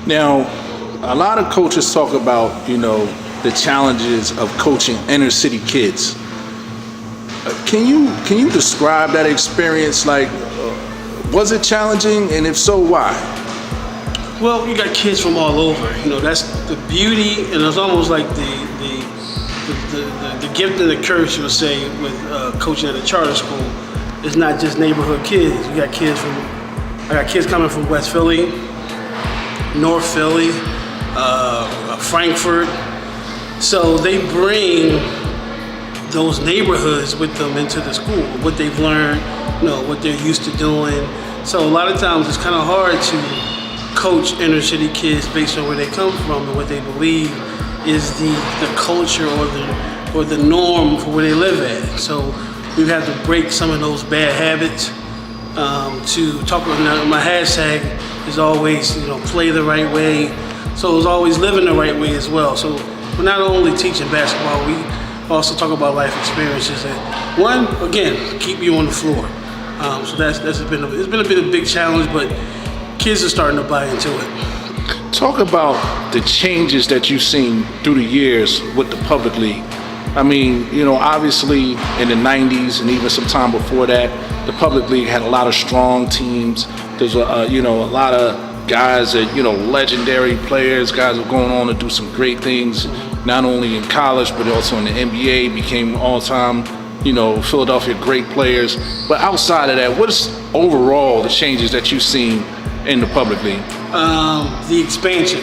Now, a lot of coaches talk about, the challenges of coaching inner city kids. Can you describe that experience? Like, was it challenging, and if so, why? Well, you got kids from all over. That's the beauty, and it's almost like the gift and the curse, you would say, with coaching at a charter school. It's not just neighborhood kids. I got kids coming from West Philly, North Philly, Frankfurt. So they bring those neighborhoods with them into the school, what they've learned, what they're used to doing. So a lot of times it's kind of hard to coach inner city kids based on where they come from and what they believe is the culture or the norm for where they live at. So we have to break some of those bad habits. To talk about, my hashtag is always, play the right way. So it's always living the right way as well. So we're not only teaching basketball, we also talk about life experiences. And one, again, keep you on the floor. So it's been a big challenge, but kids are starting to buy into it. Talk about the changes that you've seen through the years with the public league. I mean, obviously in the 90s and even some time before that, the public league had a lot of strong teams. There's a lot of guys that, legendary players, guys who are going on to do some great things, not only in college, but also in the NBA, became all-time, Philadelphia great players. But outside of that, what's overall the changes that you've seen in the public league? The expansion.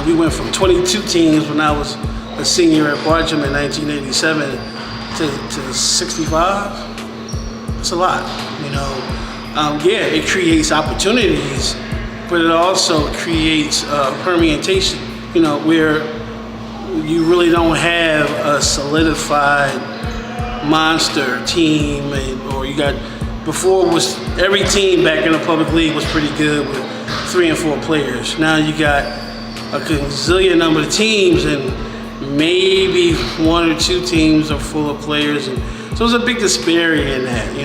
We went from 22 teams when I was a senior at Bartram in 1987 to 65. It's a lot, it creates opportunities, but it also creates permeation, where you really don't have a solidified monster team, or you got, before was every team back in the public league was pretty good with 3 and 4 players. Now you got a gazillion number of teams, and maybe 1 or 2 teams are full of players, and so there's a big disparity in that.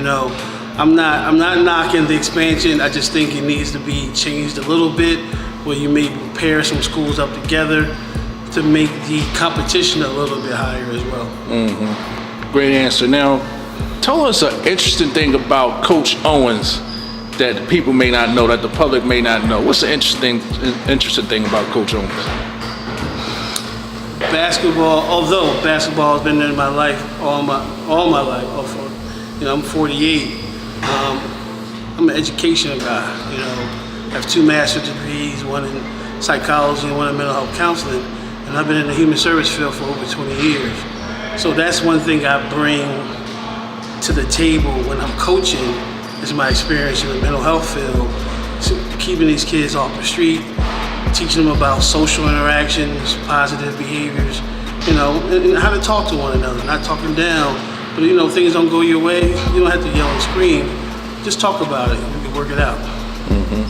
I'm not knocking the expansion. I just think it needs to be changed a little bit, where you maybe pair some schools up together to make the competition a little bit higher as well. Mm-hmm. Great answer. Now, tell us an interesting thing about Coach Owens that people may not know, that the public may not know. What's the interesting thing about Coach Owens? Basketball, although basketball has been in my life all my life. I'm 48. I'm an educational guy. I have 2 master's degrees, one in psychology and one in mental health counseling, and I've been in the human service field for over 20 years. So that's one thing I bring to the table when I'm coaching, is my experience in the mental health field, keeping these kids off the street, teaching them about social interactions, positive behaviors, and how to talk to one another, not talking down. But things don't go your way, you don't have to yell and scream. Just talk about it. We can work it out. Mm-hmm.